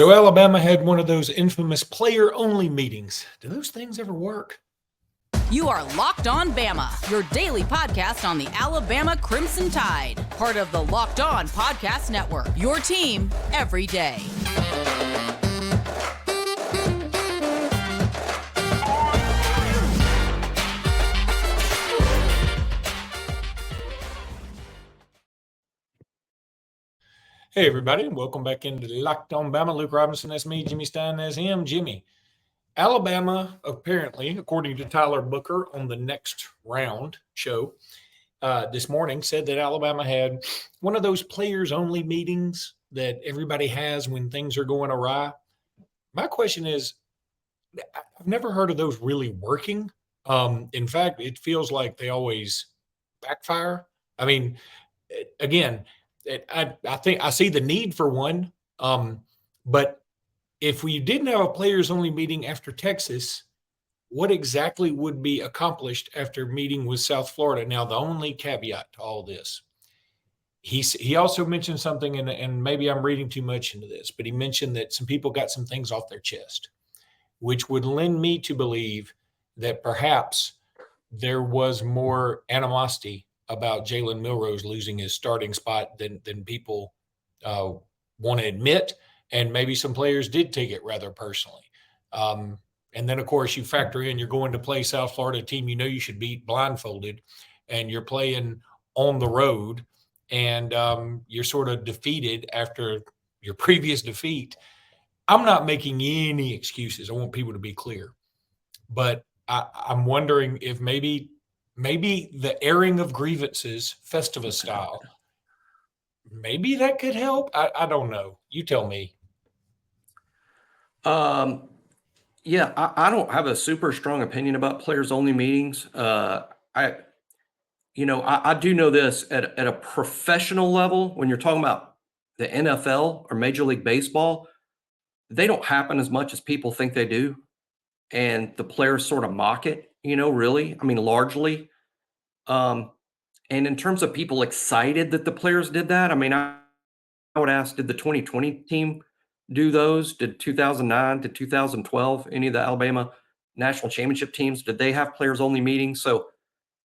So Alabama had one of those infamous player-only meetings. Do those things ever work? You are Locked On Bama, your daily podcast on the Alabama Crimson Tide. Part of the Locked On Podcast Network, your team every day. Hey, everybody, and welcome back into Locked On Bama. Luke Robinson, that's me. Jimmy Stein, that's him. Jimmy. Alabama, apparently, according to Tyler Booker on the Next Round show this morning, said that Alabama had one of those players-only meetings that everybody has when things are going awry. My question is, I've never heard of those really working. In fact, it feels like they always backfire. I mean, again, I think I see the need for one, but if we didn't have a players-only meeting after Texas, what exactly would be accomplished after meeting with South Florida? Now, the only caveat to all this, he also mentioned something, and maybe I'm reading too much into this, but he mentioned that some people got some things off their chest, which would lend me to believe that perhaps there was more animosity about Jalen Milrose losing his starting spot than people want to admit. And maybe some players did take it rather personally. And then, of course, you factor in you're going to play South Florida, team you know you should beat blindfolded, and you're playing on the road, and you're sort of defeated after your previous defeat. I'm not making any excuses. I want people to be clear. But I'm wondering if maybe the airing of grievances, Festivus style, maybe that could help. I don't know. You tell me. Yeah, I don't have a super strong opinion about players only meetings. I do know this at a professional level, when you're talking about the NFL or Major League Baseball, they don't happen as much as people think they do. And the players sort of mock it, really. I mean, largely. And in terms of people excited that the players did that, I mean, I would ask, did the 2020 team do those? Did 2009 to 2012, any of the Alabama national championship teams, did they have players only meetings? So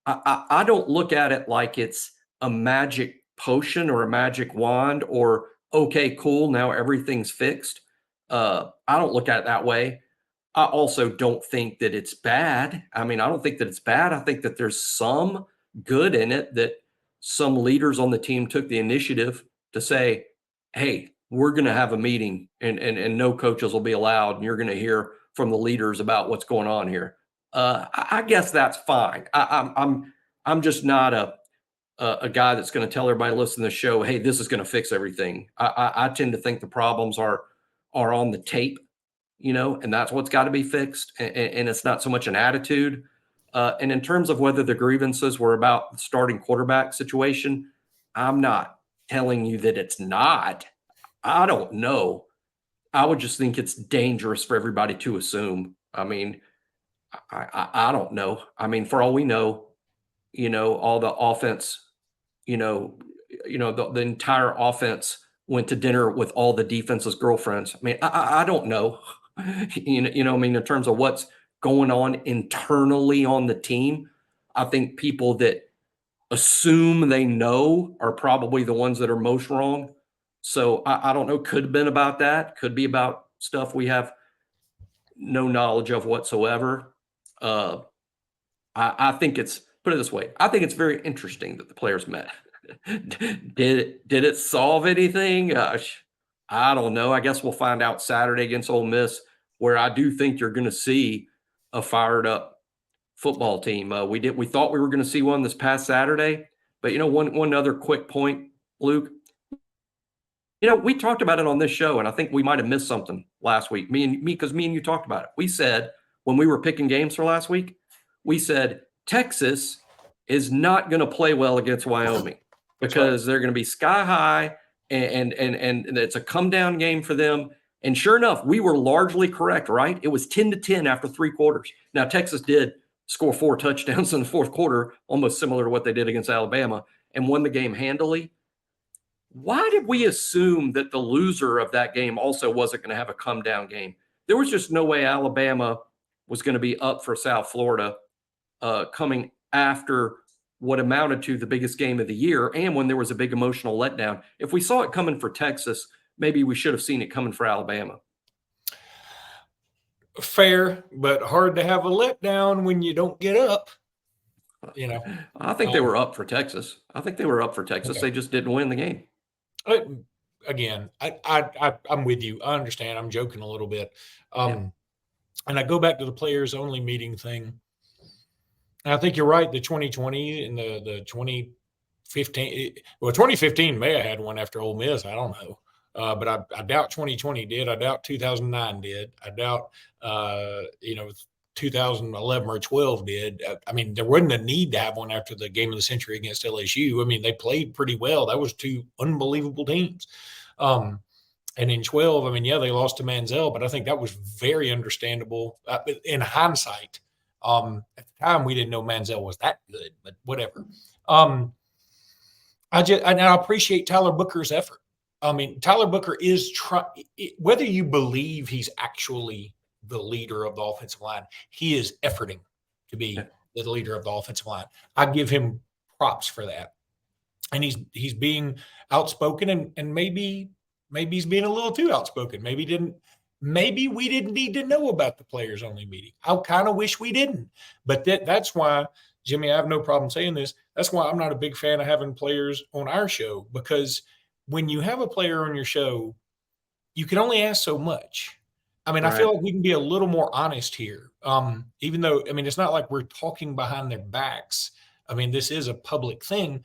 I don't look at it like it's a magic potion or a magic wand or, okay, cool, now everything's fixed. I don't look at it that way. I also don't think that it's bad. I mean, I don't think that it's bad. I think that there's some good in it, that some leaders on the team took the initiative to say, hey, we're going to have a meeting and no coaches will be allowed. And you're going to hear from the leaders about what's going on here. I guess that's fine. I'm just not a guy that's going to tell everybody listening to the show, hey, this is going to fix everything. I tend to think the problems are on the tape, and that's what's got to be fixed. And it's not so much an attitude. And in terms of whether the grievances were about the starting quarterback situation, I'm not telling you that it's not. I don't know. I would just think it's dangerous for everybody to assume. I mean, I don't know. I mean, for all we know, all the offense, the entire offense went to dinner with all the defense's girlfriends. I mean, I don't know. I mean, in terms of what's going on internally on the team, I think people that assume they know are probably the ones that are most wrong. So I don't know. Could have been about that. Could be about stuff we have no knowledge of whatsoever. I think put it this way. I think it's very interesting that the players met. Did it solve anything? I don't know. I guess we'll find out Saturday against Ole Miss, where I do think you're going to see a fired up football team. We thought we were going to see one this past Saturday, but one other quick point, Luke. We talked about it on this show, and I think we might have missed something last week. Because me and you talked about it. We said when we were picking games for last week, we said Texas is not going to play well against Wyoming because they're going to be sky high, and it's a come down game for them. And sure enough, we were largely correct, right? It was 10-10 after 3 quarters. Now, Texas did score 4 touchdowns in the fourth quarter, almost similar to what they did against Alabama, and won the game handily. why did we assume that the loser of that game also wasn't going to have a come down game? There was just no way Alabama was going to be up for South Florida coming after what amounted to the biggest game of the year, and when there was a big emotional letdown. If we saw it coming for Texas, maybe we should have seen it coming for Alabama. Fair, but hard to have a letdown when you don't get up. I think they were up for Texas. Okay. They just didn't win the game. Again, I'm with you. I understand. I'm joking a little bit. And I go back to the players only meeting thing. And I think you're right. The 2020 and the 2015, 2015 may have had one after Ole Miss. I don't know. But I doubt 2020 did. I doubt 2009 did. I doubt, 2011 or 12 did. I mean, there wasn't a need to have one after the game of the century against LSU. I mean, they played pretty well. That was two unbelievable teams. And in 12, I mean, yeah, they lost to Manziel, but I think that was very understandable in hindsight. At the time, we didn't know Manziel was that good, but whatever. I appreciate Tyler Booker's effort. I mean, Tyler Booker is whether you believe he's actually the leader of the offensive line, he is efforting to be the leader of the offensive line. I give him props for that. And he's being outspoken and maybe he's being a little too outspoken. Maybe we didn't need to know about the players only meeting. I kind of wish we didn't. But that's why, Jimmy, I have no problem saying this. That's why I'm not a big fan of having players on our show, because when you have a player on your show, you can only ask so much. I mean, right. I feel like we can be a little more honest here. Even though, I mean, it's not like we're talking behind their backs. I mean, this is a public thing.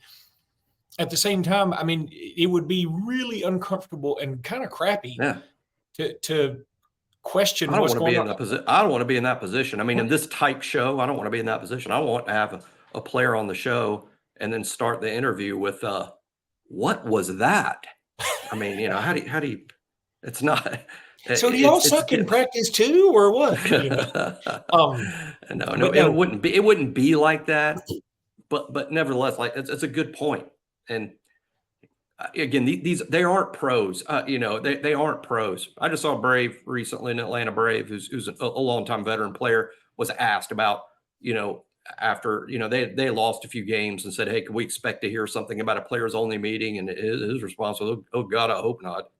At the same time, I mean, it would be really uncomfortable and kind of crappy to question what's going on. I don't want to be in that position. I mean, in this type show, I don't want to be in that position. I want to have a player on the show and then start the interview with, what was that? I mean, how do you, it's not. So do y'all suck in practice too, or what? No, it wouldn't be like that. But nevertheless, like it's a good point. And again, they aren't pros. They aren't pros. I just saw Brave recently, an Atlanta Brave, who's a longtime veteran player, was asked about, after they lost a few games and said, hey, can we expect to hear something about a players only meeting? And his response was, oh God, I hope not.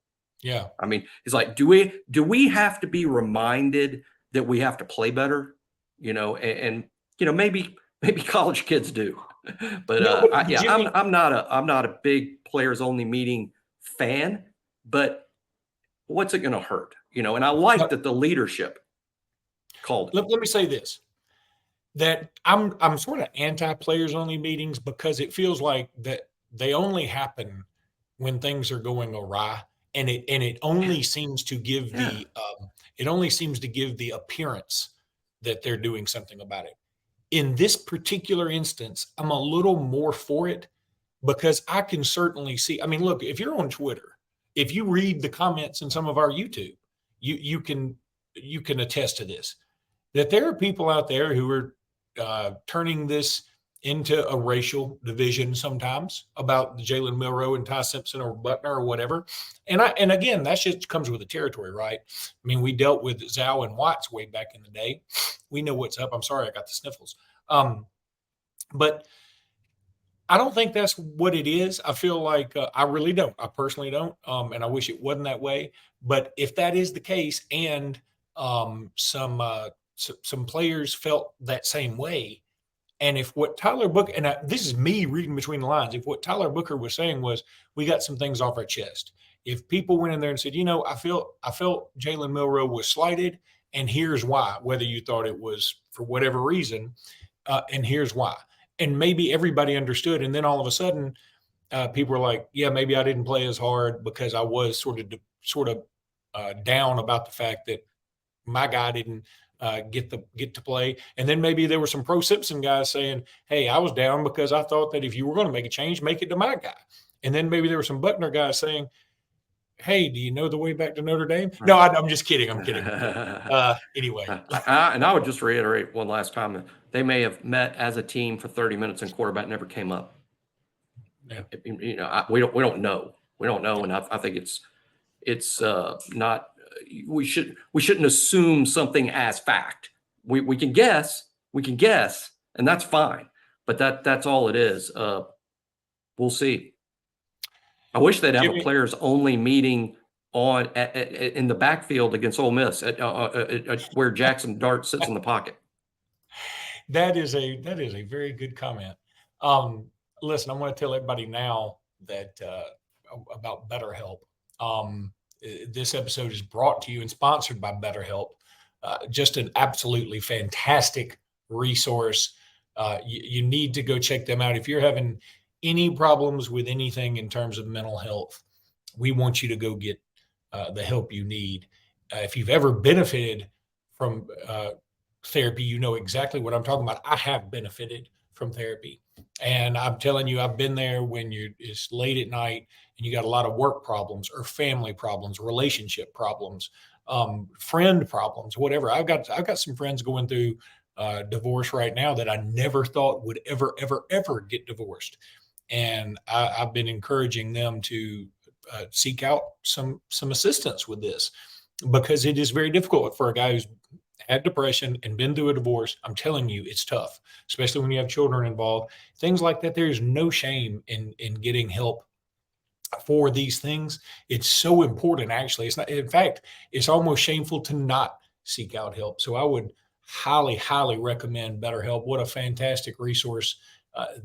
Yeah. I mean, he's like, do we have to be reminded that we have to play better? And maybe college kids do, but Jimmy, I'm not a big players only meeting fan, but what's it going to hurt? And I like that the leadership called it. Let me say this, that I'm sort of anti players only meetings, because it feels like that they only happen when things are going awry. And it only seems to give the appearance that they're doing something about it. In this particular instance, I'm a little more for it, because I can certainly see. I mean, look, if you're on Twitter, if you read the comments in some of our YouTube, you can attest to this, that there are people out there who are turning this into a racial division sometimes about Jalen Milroe and Ty Simpson or Buckner or whatever. And again, that just comes with the territory, right? I mean, we dealt with Zhao and Watts way back in the day. We know what's up. I'm sorry, I got the sniffles. But I don't think that's what it is. I feel like I really don't. I personally don't. And I wish it wasn't that way. But if that is the case, and some players felt that same way, and if what Tyler Booker, and this is me reading between the lines, if what Tyler Booker was saying was, we got some things off our chest. If people went in there and said, I felt Jalen Milroe was slighted, and here's why, whether you thought it was for whatever reason, and here's why. And maybe everybody understood. And then all of a sudden, people were like, yeah, maybe I didn't play as hard because I was sort of down about the fact that my guy didn't get to play. And then maybe there were some pro Simpson guys saying, hey, I was down because I thought that if you were going to make a change, make it to my guy. And then maybe there were some Buckner guys saying, hey, do you know the way back to Notre Dame? No, I'm just kidding. I'm kidding. Anyway. And I would just reiterate one last time. They may have met as a team for 30 minutes and quarterback never came up. Yeah. We don't know. We don't know, and I think it's not. We shouldn't assume something as fact. We can guess, and that's fine. But that's all it is. We'll see. I wish they'd have a players only meeting in the backfield against Ole Miss where Jackson Dart sits in the pocket. That is a very good comment. Listen, I want to tell everybody now that about BetterHelp. This episode is brought to you and sponsored by BetterHelp. Just an absolutely fantastic resource. You need to go check them out. If you're having any problems with anything in terms of mental health, we want you to go get the help you need. If you've ever benefited from therapy, you know exactly what I'm talking about. I have benefited from therapy. And I'm telling you, I've been there when it's late at night and you got a lot of work problems or family problems, relationship problems, friend problems, whatever. I've got some friends going through divorce right now that I never thought would ever get divorced. And I've been encouraging them to seek out some assistance with this, because it is very difficult for a guy who's had depression and been through a divorce. I'm telling you, it's tough, especially when you have children involved, things like that. There's no shame in getting help for these things. It's so important. Actually, it's not, in fact, it's almost shameful to not seek out help. So I would highly recommend BetterHelp. What a fantastic resource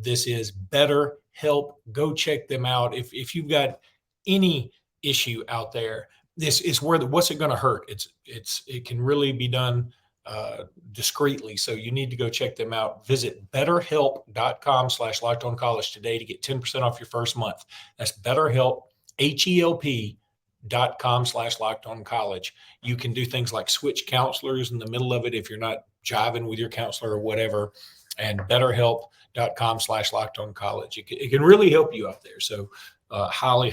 this is. BetterHelp. Go check them out. If you've got any issue out there, this is what's it going to hurt? It can really be done discreetly. So you need to go check them out. Visit betterhelp.com/lockedoncollege today to get 10% off your first month. That's BetterHelp, HELP.com/lockedoncollege. You can do things like switch counselors in the middle of it if you're not jiving with your counselor or whatever. And betterhelp.com/lockedoncollege. It can really help you out there. So highly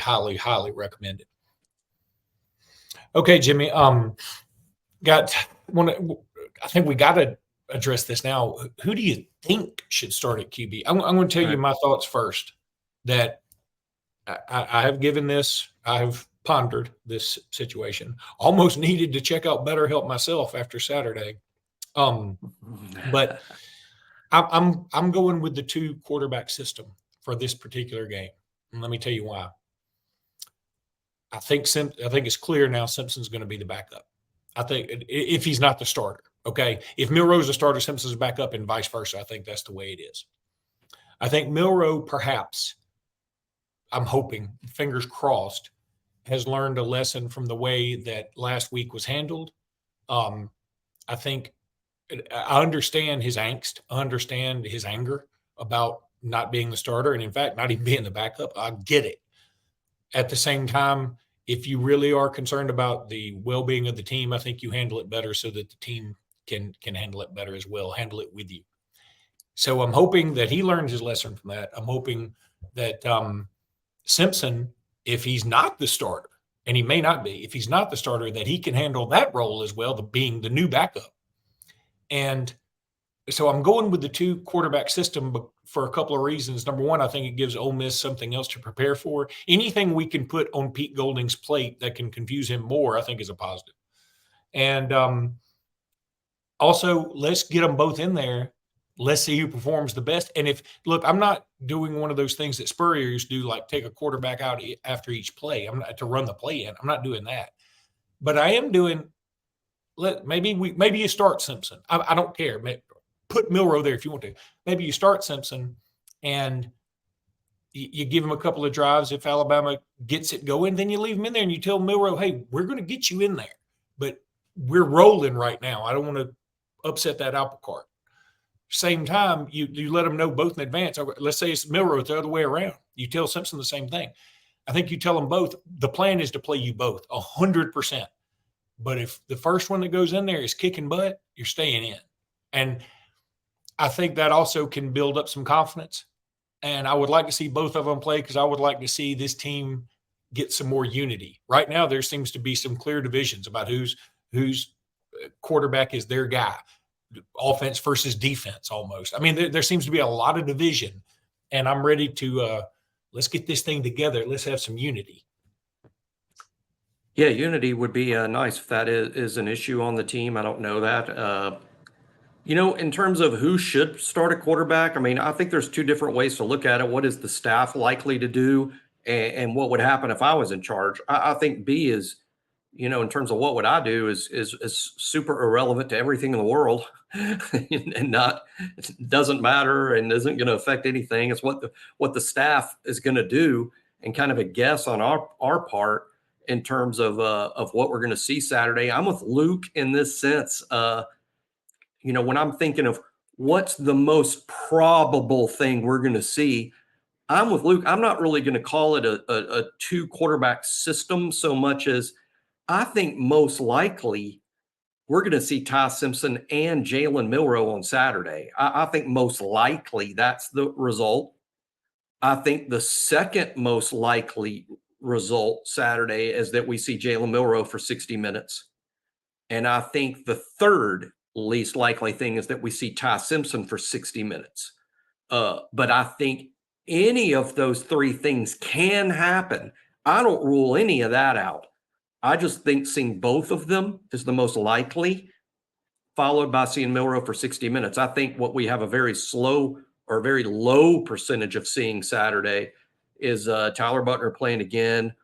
recommend it. Okay, Jimmy. I think we got to address this now. Who do you think should start at QB? I'm going to tell you my thoughts first. That I have given this. I have pondered this situation. Almost needed to check out BetterHelp myself after Saturday. But I'm going with the 2 quarterback system for this particular game. And let me tell you why. I think it's clear now Simpson's going to be the backup. I think if he's not the starter, okay. If Milroe's the starter, Simpson's backup, and vice versa. I think that's the way it is. I think Milroe, perhaps, I'm hoping, fingers crossed, has learned a lesson from the way that last week was handled. I think I understand his angst. I understand his anger about not being the starter, and in fact, not even being the backup. I get it. At the same time, if you really are concerned about the well-being of the team, I think you handle it better so that the team can handle it better as well, handle it with you. So I'm hoping that he learned his lesson from that. I'm hoping that Simpson, if he's not the starter, and he may not be, if he's not the starter, that he can handle that role as well, being the new backup. And so I'm going with the 2 quarterback system for a couple of reasons. Number one, I think it gives Ole Miss something else to prepare for. Anything we can put on Pete Golding's plate that can confuse him more, I think is a positive. And also, let's get them both in there. Let's see who performs the best. And look, I'm not doing one of those things that Spurrier do, like take a quarterback out after each play. I'm not to run the play in. I'm not doing that. But I am doing. Maybe you start Simpson. I don't care. Put Milroe there if you want to. Maybe you start Simpson and you give him a couple of drives. If Alabama gets it going, then you leave him in there and you tell Milroe, hey, we're going to get you in there, but we're rolling right now. I don't want to upset that apple cart. Same time, you let them know both in advance. Let's say it's Milroe the other way around. You tell Simpson the same thing. I think you tell them both. The plan is to play you both 100%. But if the first one that goes in there is kicking butt, you're staying in. And I think that also can build up some confidence. And I would like to see both of them play because I would like to see this team get some more unity. Right now, there seems to be some clear divisions about whose quarterback is their guy, offense versus defense almost. I mean, there seems to be a lot of division. And I'm ready to let's get this thing together. Let's have some unity. Yeah, unity would be nice if that is an issue on the team. I don't know that. In terms of who should start a quarterback, I mean, I think there's two different ways to look at it. What is the staff likely to do, and what would happen if I was in charge? I think B is, in terms of what would I do, is super irrelevant to everything in the world, and not it doesn't matter and isn't going to affect anything. It's what the staff is going to do, and kind of a guess on our part in terms of what we're going to see Saturday. I'm with Luke in this sense. When I'm thinking of what's the most probable thing we're going to see, I'm with Luke. I'm not really going to call it a two quarterback system so much as I think most likely we're going to see Ty Simpson and Jalen Milroe on Saturday. I think most likely that's the result. I think the second most likely result Saturday is that we see Jalen Milroe for 60 minutes. And I think the third least likely thing is that we see Ty Simpson for 60 minutes. But I think any of those three things can happen. I don't rule any of that out. I just think seeing both of them is the most likely, followed by seeing Milroe for 60 minutes. I think what we have a very slow or very low percentage of seeing Saturday is Tyler Butler playing again,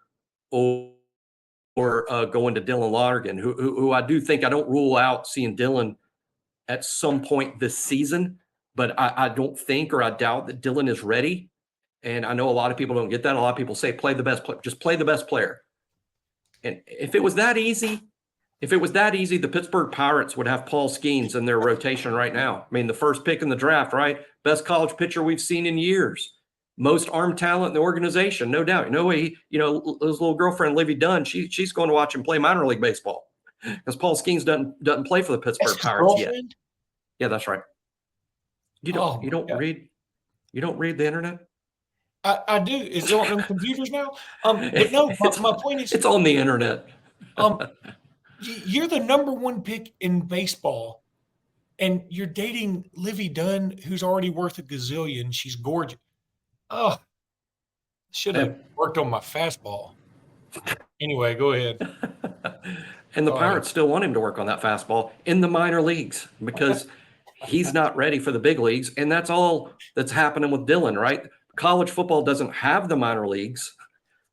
or going to Dylan Lonergan, who I do think I don't rule out seeing Dylan at some point this season, but I don't think, or I doubt that Dylan is ready. And I know a lot of people don't get that. A lot of people say, play the best player, just play the best player. And if it was that easy, the Pittsburgh Pirates would have Paul Skeens in their rotation right now. I mean, the first pick in the draft, right? Best college pitcher we've seen in years. Most arm talent in the organization, no doubt. His little girlfriend, Livy Dunn, she's going to watch him play minor league baseball because Paul Skeens doesn't play for the Pittsburgh Pirates yet. Yeah, that's right. You don't read the internet? I do. Is it on them computers now? But no, my point is, it's on the internet. You're the number one pick in baseball, and you're dating Livy Dunn, who's already worth a gazillion. She's gorgeous. Oh, should have worked on my fastball. Anyway, go ahead. And the Pirates still want him to work on that fastball in the minor leagues because he's not ready for the big leagues. And that's all that's happening with Dylan, right? College football doesn't have the minor leagues,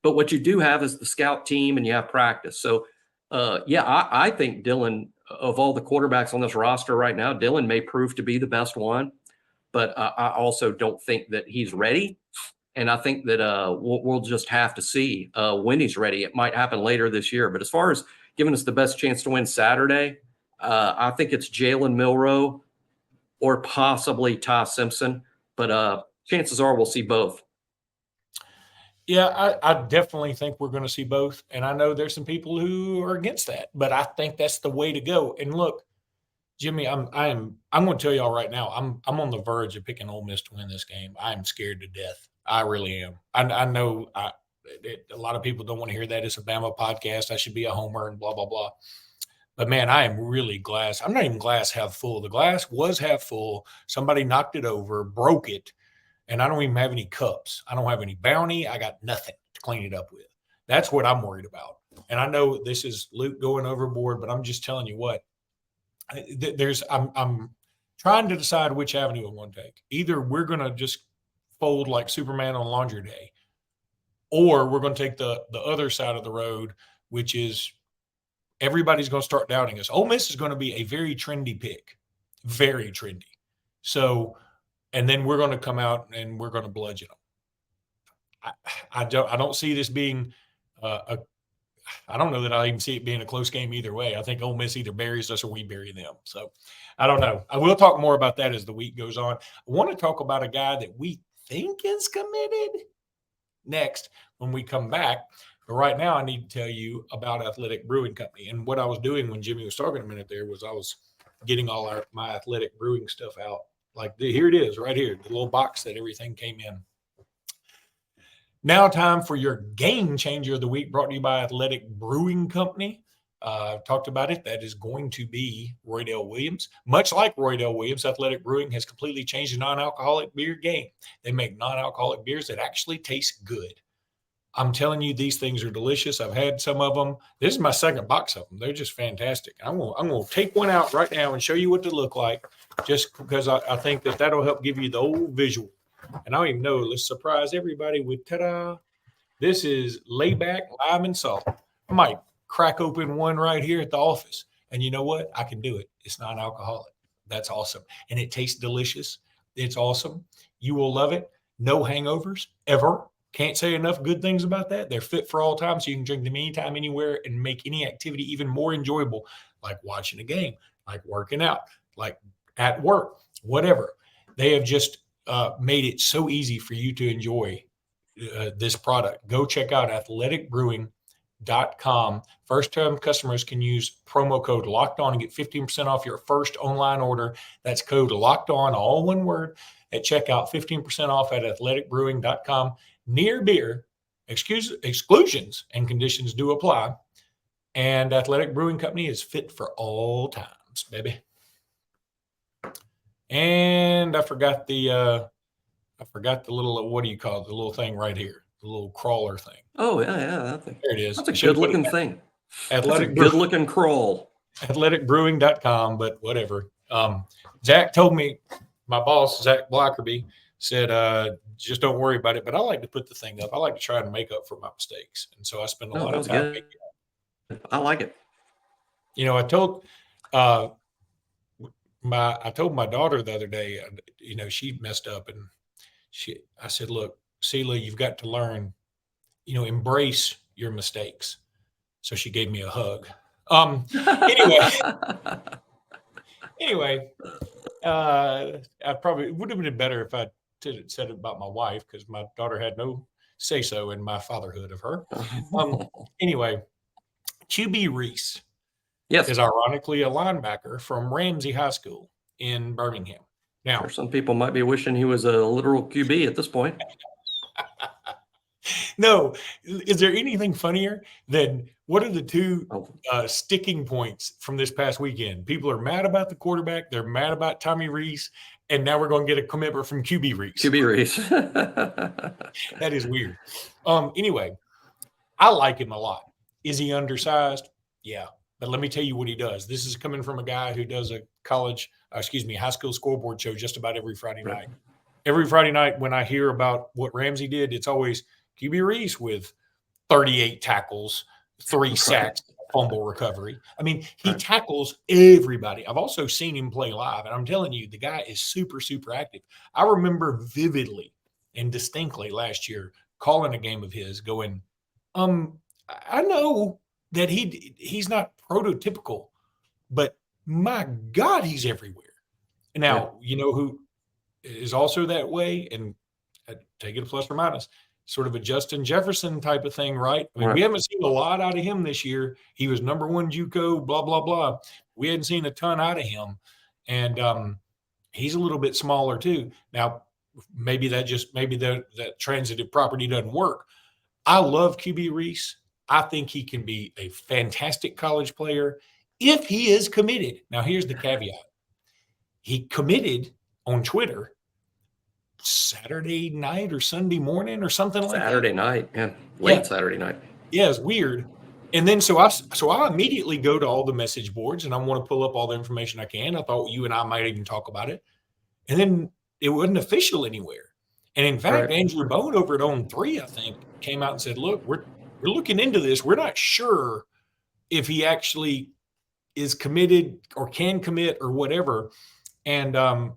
but what you do have is the scout team and you have practice. So, I think Dylan, of all the quarterbacks on this roster right now, Dylan may prove to be the best one, but I also don't think that he's ready. And I think that we'll just have to see when he's ready. It might happen later this year. But as far as giving us the best chance to win Saturday, I think it's Jalen Milroe or possibly Ty Simpson. But chances are we'll see both. Yeah, I definitely think we're going to see both. And I know there's some people who are against that, but I think that's the way to go. And look, Jimmy, I'm going to tell y'all right now, I'm on the verge of picking Ole Miss to win this game. I'm scared to death. I really am. I know a lot of people don't want to hear that. It's a Bama podcast. I should be a homer and blah, blah, blah. But, man, I am really glass. I'm not even glass half full. The glass was half full. Somebody knocked it over, broke it, and I don't even have any cups. I don't have any bounty. I got nothing to clean it up with. That's what I'm worried about. And I know this is Luke going overboard, but I'm just telling you what. I'm trying to decide which avenue I want to take. Either we're going to just fold like Superman on laundry day, or we're going to take the other side of the road, which is everybody's going to start doubting us. Ole Miss is going to be a very trendy pick, very trendy. So, and then we're going to come out and we're going to bludgeon them. I don't see this being I don't know that I even see it being a close game either way. I think Ole Miss either buries us or we bury them. So I don't know. I will talk more about that as the week goes on. I want to talk about a guy that we think is committed next when we come back. But right now I need to tell you about Athletic Brewing Company. And what I was doing when Jimmy was talking a minute there was I was getting all my Athletic Brewing stuff out. Like here it is right here, the little box that everything came in. Now time for your game changer of the week, brought to you by Athletic Brewing Company. Talked about it. That is going to be Roydell Williams. Much like Roydell Williams, Athletic Brewing has completely changed the non-alcoholic beer game. They make non-alcoholic beers that actually taste good. I'm telling you, these things are delicious. I've had some of them. This is my second box of them. They're just fantastic. I'm going to take one out right now and show you what they look like, just because I think that that'll help give you the old visual. And I don't even know. Let's surprise everybody with ta-da. This is Layback Lime and Salt. I might crack open one right here at the office. And you know what? I can do it. It's non-alcoholic. That's awesome. And it tastes delicious. It's awesome. You will love it. No hangovers ever. Can't say enough good things about that. They're fit for all time, so you can drink them anytime, anywhere, and make any activity even more enjoyable, like watching a game, like working out, like at work, whatever. They have just made it so easy for you to enjoy this product. Go check out athleticbrewing.com. First-time customers can use promo code LOCKEDON and get 15% off your first online order. That's code LOCKEDON, all one word, at checkout, 15% off at athleticbrewing.com. Near beer, exclusions and conditions do apply. And Athletic Brewing Company is fit for all times, baby. And I forgot the little, what do you call it? The little thing right here, the little crawler thing. Oh, yeah, that thing. There it is. That's a good-looking thing. That's a good-looking crawl. Athleticbrewing.com, but whatever. Zach told me, my boss, Zach Blackerby, said, just don't worry about it. But I like to put the thing up. I like to try and make up for my mistakes. And so I spend a lot of time making it up. I like it. You know, I told my daughter the other day, you know, she messed up, and I said, look, Celia, you've got to learn, you know, embrace your mistakes. So she gave me a hug. Anyway, I probably would have been better if I said it about my wife, because my daughter had no say so in my fatherhood of her. Anyway, QB Reese is ironically a linebacker from Ramsey High School in Birmingham. Now, some people might be wishing he was a literal QB at this point. No, is there anything funnier than what are the two sticking points from this past weekend? People are mad about the quarterback. They're mad about Tommy Reese. And now we're going to get a commitment from QB Reese. QB Reese. That is weird. Anyway, I like him a lot. Is he undersized? Yeah. But let me tell you what he does. This is coming from a guy who does a high school scoreboard show just about every Friday night. Every Friday night when I hear about what Ramsey did, it's always QB Reese with 38 tackles, 3 sacks, fumble recovery. I mean, he tackles everybody. I've also seen him play live, and I'm telling you, the guy is super, super active. I remember vividly and distinctly last year calling a game of his going, I know that he's not prototypical, but my God, he's everywhere. Now, you know who is also that way, and take it a plus or minus, sort of a Justin Jefferson type of thing, right? I mean, we haven't seen a lot out of him this year. He was number 1 JUCO, blah, blah, blah. We hadn't seen a ton out of him. And he's a little bit smaller too. Now, maybe that transitive property doesn't work. I love QB Reese. I think he can be a fantastic college player if he is committed. Now, here's the caveat. He committed on Twitter Saturday night or Sunday morning or something like that. Saturday night, late Saturday night. Yeah, it's weird. And then so I immediately go to all the message boards and I want to pull up all the information I can. I thought you and I might even talk about it. And then it wasn't official anywhere. And in fact, Andrew Bone over at On3, I think, came out and said, look, we're looking into this. We're not sure if he actually is committed or can commit or whatever. And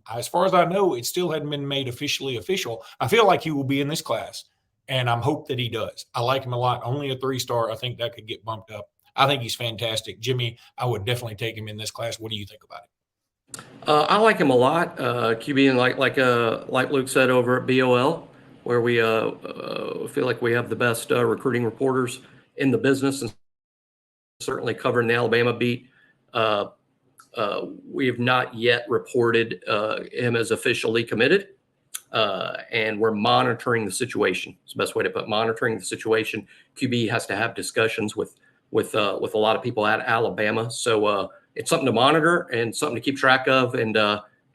as far as I know, it still hadn't been made officially official. I feel like he will be in this class, and I'm hope that he does. I like him a lot. Only a 3-star. I think that could get bumped up. I think he's fantastic. Jimmy, I would definitely take him in this class. What do you think about it? I like him a lot. QB, and like Luke said over at BOL, where we feel like we have the best recruiting reporters in the business, and certainly covering the Alabama beat. We have not yet reported him as officially committed, and we're monitoring the situation. It's the best way to put monitoring the situation. QB has to have discussions with a lot of people at Alabama, so it's something to monitor and something to keep track of, and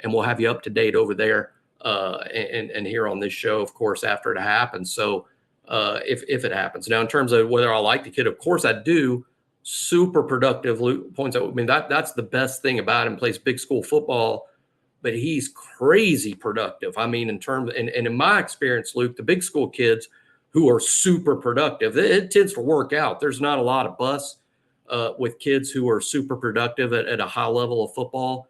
we'll have you up to date over there and here on this show, of course, after it happens. So if it happens. Now, in terms of whether I like the kid, of course I do. Super productive. Luke points out. I mean, that's the best thing about him. Plays big school football, but he's crazy productive. I mean, in terms and in my experience, Luke, the big school kids who are super productive, it tends to work out. There's not a lot of bust with kids who are super productive at a high level of football.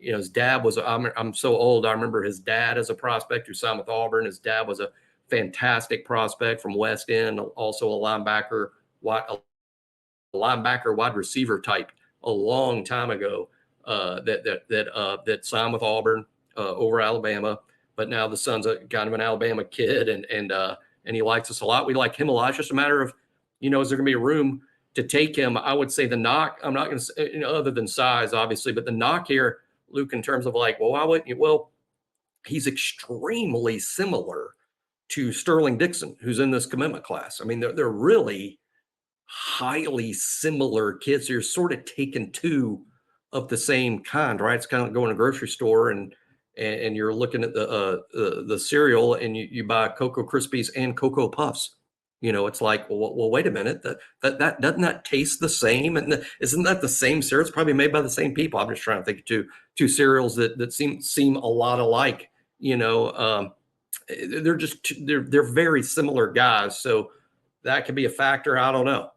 His dad was. I'm so old. I remember his dad as a prospect who signed with Auburn. His dad was a fantastic prospect from West End, also a linebacker, wide receiver type a long time ago that signed with Auburn over Alabama. But now the son's kind of an Alabama kid, and he likes us a lot. We like him a lot. It's just a matter of, is there going to be a room to take him? I would say the knock, I'm not going to say, other than size, obviously, but the knock here, Luke, in terms of like, well, why wouldn't you? Well, he's extremely similar to Sterling Dixon, who's in this commitment class. I mean, they're really highly similar kids. You're sort of taking two of the same kind, right? It's kind of like going to a grocery store and you're looking at the cereal and you buy Cocoa Krispies and Cocoa Puffs. It's like, well, wait a minute, that doesn't that taste the same? And isn't that the same cereal? It's probably made by the same people. I'm just trying to think of two cereals that seem a lot alike. They're very similar guys. So that could be a factor. I don't know.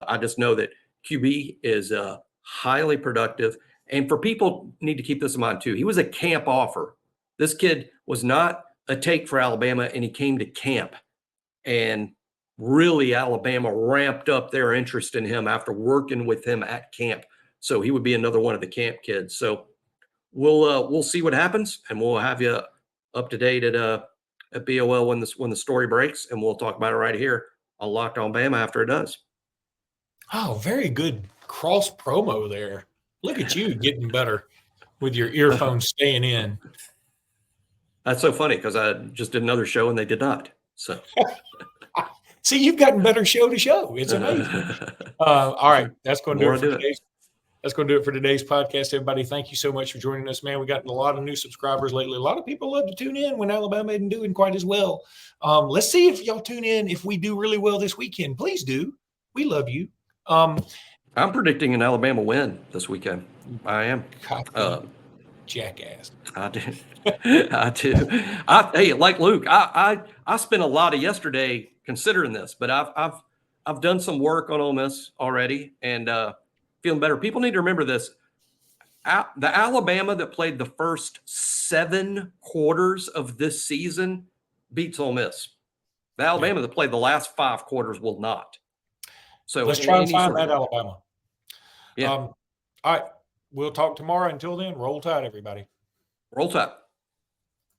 I just know that QB is highly productive. And for people need to keep this in mind too. He was a camp offer. This kid was not a take for Alabama, and he came to camp. And really, Alabama ramped up their interest in him after working with him at camp. So he would be another one of the camp kids. So we'll see what happens, and we'll have you up to date at BOL when the story breaks, and we'll talk about it right here on Locked On Bama after it does. Oh, very good cross promo there. Look at you getting better with your earphones staying in. That's so funny because I just did another show and they did not. So, see, you've gotten better show to show. It's amazing. All right, that's going to do it for today's. That's going to do it for today's podcast, everybody. Thank you so much for joining us, man. We got a lot of new subscribers lately. A lot of people love to tune in when Alabama isn't doing quite as well. Let's see if y'all tune in if we do really well this weekend. Please do. We love you. I'm predicting an Alabama win this weekend. I am. Jackass. I do. I do. Hey, like Luke, I spent a lot of yesterday considering this, but I've done some work on Ole Miss already and feeling better. People need to remember this. The Alabama that played the first 7 quarters of this season beats Ole Miss. The Alabama that played the last 5 quarters will not. So let's try and find that Alabama. Yeah. All right. We'll talk tomorrow. Until then, roll tide, everybody. Roll tide.